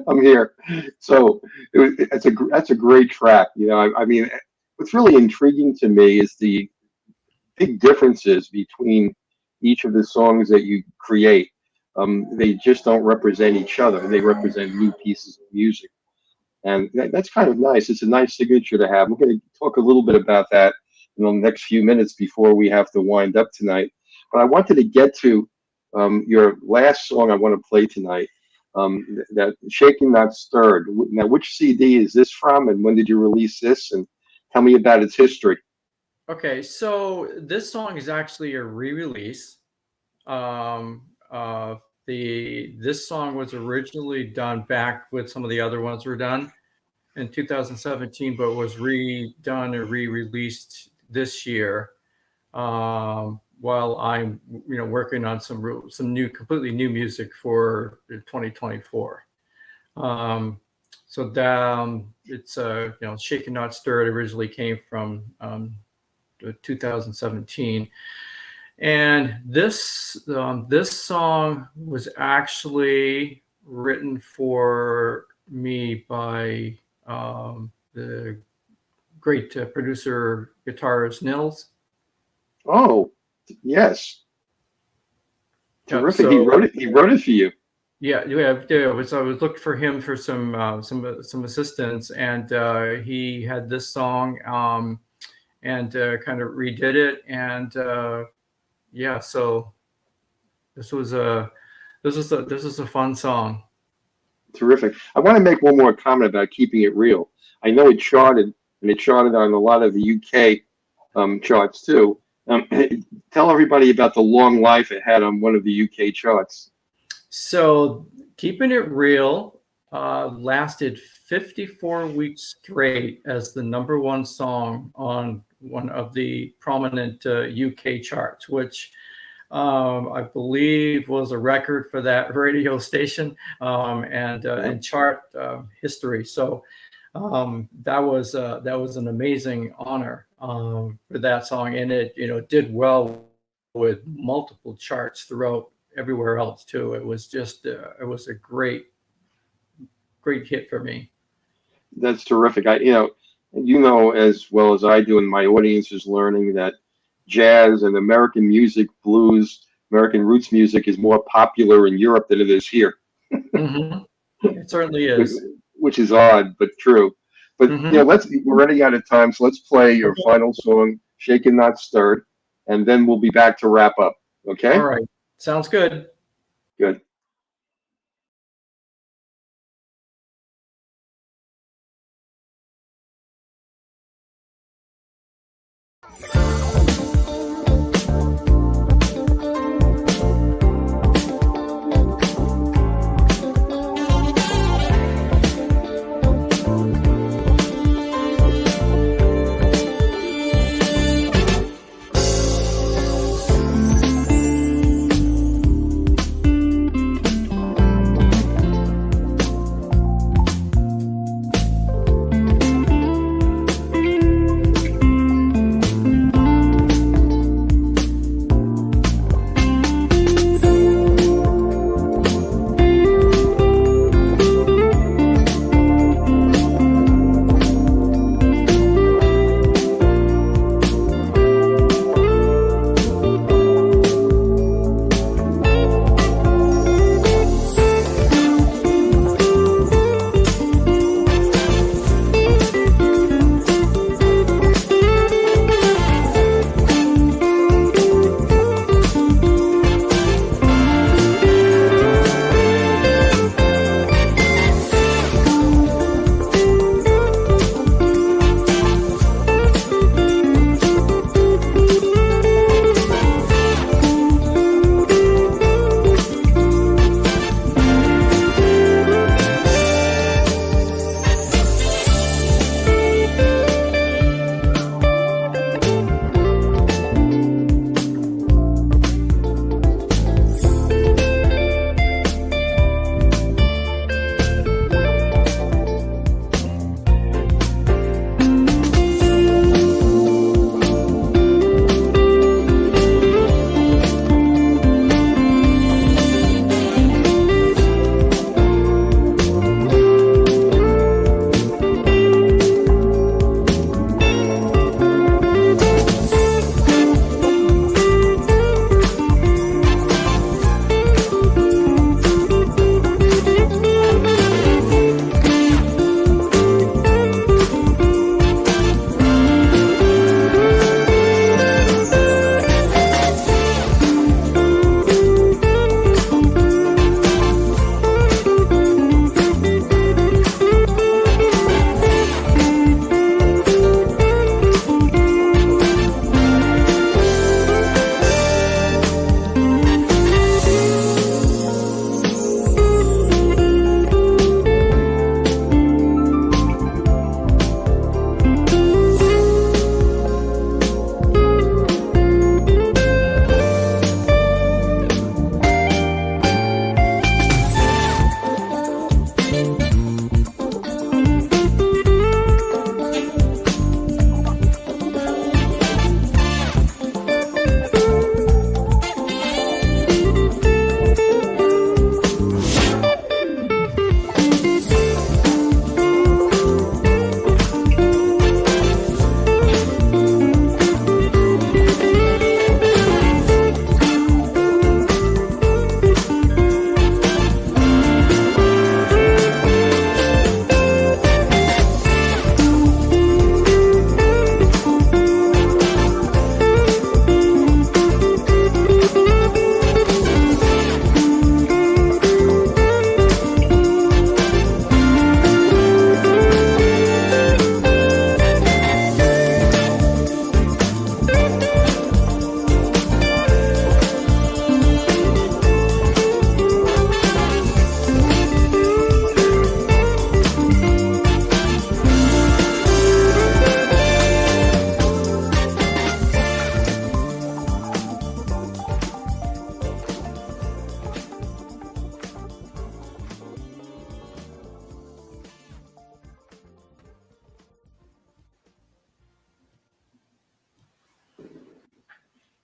A: I'm here. So that's a great track. I mean, what's really intriguing to me is the big differences between each of the songs that you create. They just don't represent each other. They represent new pieces of music. And that's kind of nice. It's a nice signature to have. We're going to talk a little bit about that in the next few minutes before we have to wind up tonight. But I wanted to get to your last song I want to play tonight, that Shaken Not Stirred. Now, which CD is this from, and when did you release this? And tell me about its history.
B: Okay, so this song is actually a re-release. This song was originally done back with some of the other ones were done in 2017, but was redone and re-released this year. While I'm working on some completely new music for 2024. So that it's Shaken Not Stirred originally came from 2017. And this song was actually written for me by the great producer, guitarist Nils.
A: Oh, yes. Terrific.
B: So,
A: he wrote it for you.
B: Yeah. So I was looking for him for some assistance, and he had this song and kind of redid it, and yeah. So this was a fun song.
A: Terrific. I want to make one more comment about Keeping It Real. I know it charted, and it charted on a lot of the UK charts too. Tell everybody about the long life it had on one of the UK charts.
B: So Keeping It Real lasted 54 weeks straight as the #1 song on one of the prominent UK charts, which I believe was a record for that radio station and chart history. So that was an amazing honor for that song, and it did well with multiple charts throughout everywhere else too. It was just it was a great hit for me.
A: That's terrific. As well as I do, and my audience is learning that jazz and American music, blues, American roots music is more popular in Europe than it is here.
B: Mm-hmm. It certainly is.
A: Which is odd, but true. But we're running out of time, so let's play your final song, Shaken Not Stirred, and then we'll be back to wrap up. Okay?
B: All right. Sounds good.
A: Good.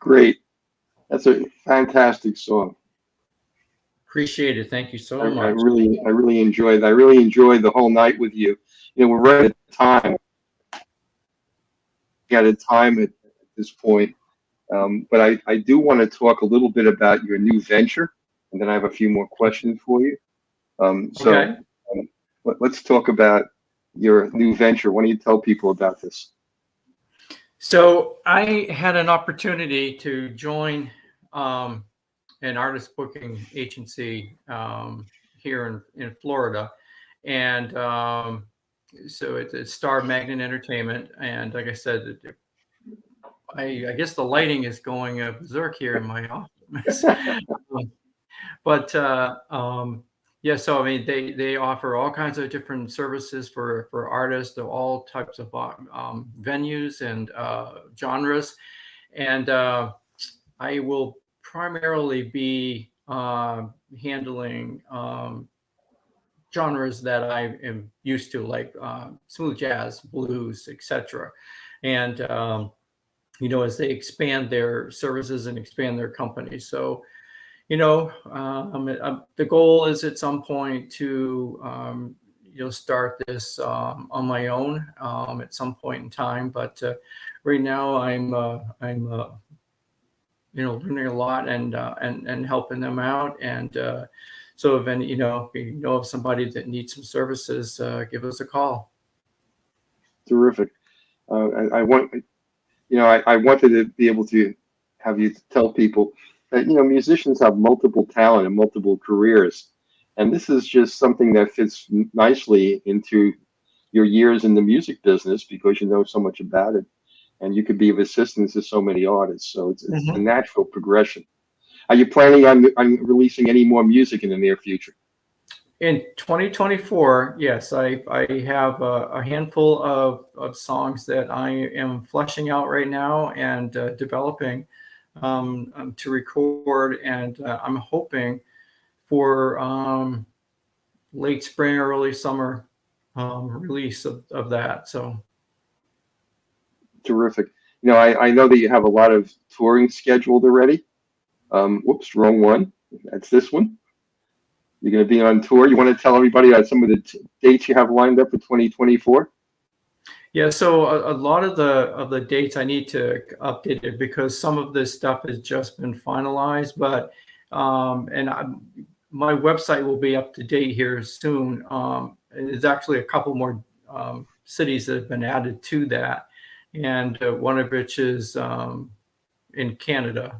A: great. That's a fantastic song.
B: Appreciate it. Thank you so
A: I
B: much.
A: really enjoyed. I really enjoyed the whole night with you. You know, we're right at time. At a time at this point, but I do want to talk a little bit about your new venture, and then I have a few more questions for you. So
B: Okay.
A: let's talk about your new venture. Why don't you tell people about this?
B: So I had an opportunity to join an artist booking agency here in Florida. And so it's Star Magnet Entertainment. And like I said, I guess the lighting is going berserk here in my office. But yeah, so I mean, they offer all kinds of different services for artists of all types of venues and genres, and I will primarily be handling genres that I am used to, like smooth jazz, blues, etc. And as they expand their services and expand their company, so the goal is at some point to start this on my own at some point in time. But right now, I'm learning a lot and helping them out. And so if any, if you know of somebody that needs some services, give us a call.
A: Terrific. I want, I wanted to be able to have you tell people that, musicians have multiple talent and multiple careers. And this is just something that fits nicely into your years in the music business because you know so much about it and you could be of assistance to so many artists. So it's a natural progression. Are you planning on releasing any more music in the near future?
B: In 2024, yes, I have a handful of songs that I am fleshing out right now and developing to record, and I'm hoping for late spring, early summer release of that. So
A: Terrific. I know that you have a lot of touring scheduled already. Whoops, wrong one. That's this one. You're going to be on tour. You want to tell everybody about some of the dates you have lined up for 2024?
B: Yeah, so a lot of the dates I need to update it because some of this stuff has just been finalized, but my website will be up to date here soon. There's actually a couple more cities that have been added to that, and one of which is in Canada.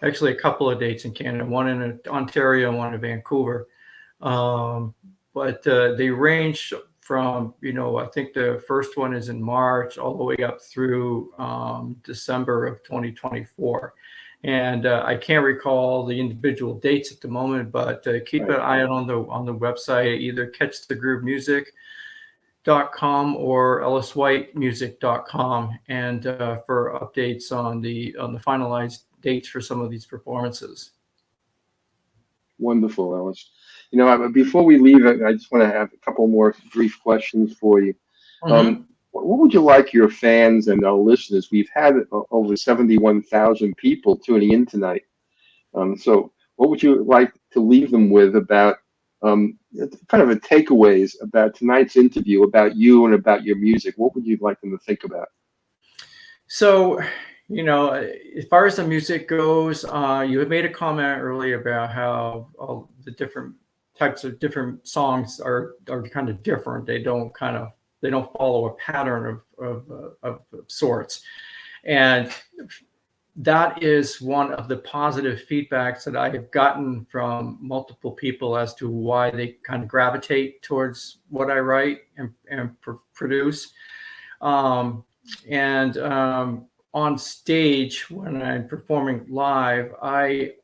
B: Actually, a couple of dates in Canada, one in Ontario and one in Vancouver. But they range from, I think the first one is in March all the way up through December of 2024. And I can't recall the individual dates at the moment, but keep an eye out on the website, either catchthegroovemusic.com or elliswhitemusic.com, and for updates on the finalized dates for some of these performances.
A: Wonderful, Ellis. Before we leave, I just want to have a couple more brief questions for you. What would you like your fans and our listeners? We've had over 71,000 people tuning in tonight. So what would you like to leave them with about kind of a takeaways about tonight's interview, about you and about your music? What would you like them to think about?
B: So, as far as the music goes, you had made a comment earlier about how all the different types of different songs are kind of different. They don't follow a pattern of sorts, and that is one of the positive feedbacks that I have gotten from multiple people as to why they kind of gravitate towards what I write and produce. On stage, when I'm performing live, I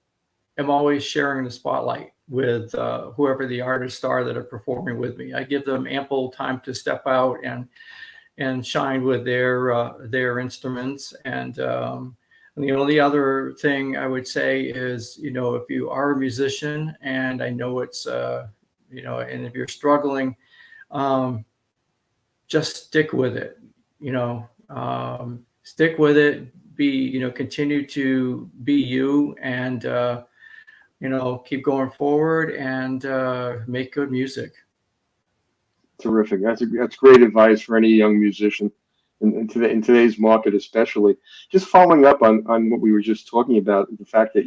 B: am always sharing the spotlight with whoever the artists are that are performing with me. I give them ample time to step out and shine with their instruments. And the only other thing I would say is, if you are a musician, and I know it's, and if you're struggling, just stick with it. Stick with it. continue to be you, and keep going forward and make good music.
A: Terrific. That's great advice for any young musician in today's market, especially. Just following up on what we were just talking about, the fact that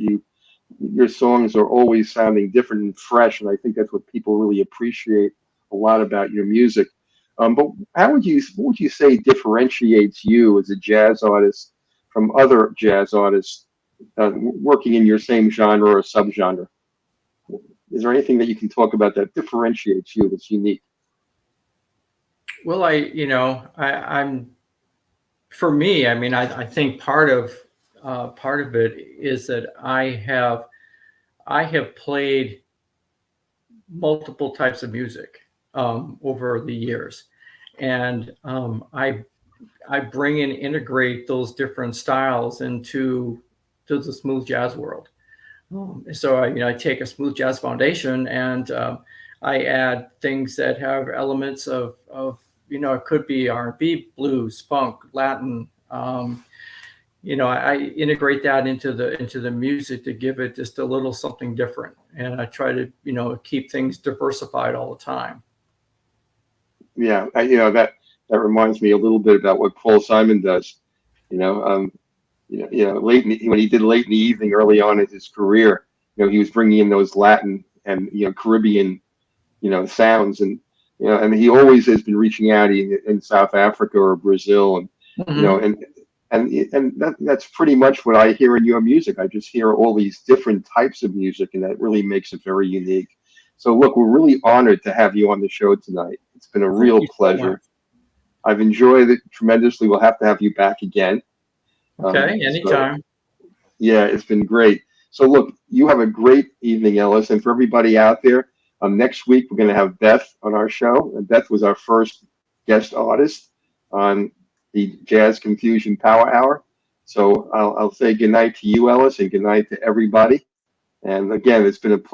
A: your songs are always sounding different and fresh, and I think that's what people really appreciate a lot about your music. But what would you say differentiates you as a jazz artist from other jazz artists working in your same genre or subgenre? Is there anything that you can talk about that differentiates you that's unique?
B: Well, I'm for me. I mean, I think part of it is that I have played multiple types of music over the years, and I bring and integrate those different styles into the smooth jazz world. So I take a smooth jazz foundation, and I add things that have elements of it could be R&B, blues, funk, Latin. I integrate that into the music to give it just a little something different, and I try to keep things diversified all the time.
A: Yeah, that reminds me a little bit about what Paul Simon does. When he did Late in the Evening early on in his career, he was bringing in those Latin and Caribbean sounds, and and he always has been reaching out in South Africa or Brazil, and
B: Mm-hmm.
A: that's pretty much what I hear in your music. I just hear all these different types of music, and that really makes it very unique. So look, we're really honored to have you on the show tonight. It's been a
B: Thank
A: real
B: you so much.
A: pleasure. I've enjoyed it tremendously. We'll have to have you back again.
B: Okay,
A: So
B: anytime.
A: yeah, it's been great. So look, you have a great evening, Ellis, and for everybody out there, next week we're going to have Beth on our show, and Beth was our first guest artist on the Jazz Confusion Power Hour. So I'll say goodnight to you, Ellis, and goodnight to everybody. And again, it's been a pleasure.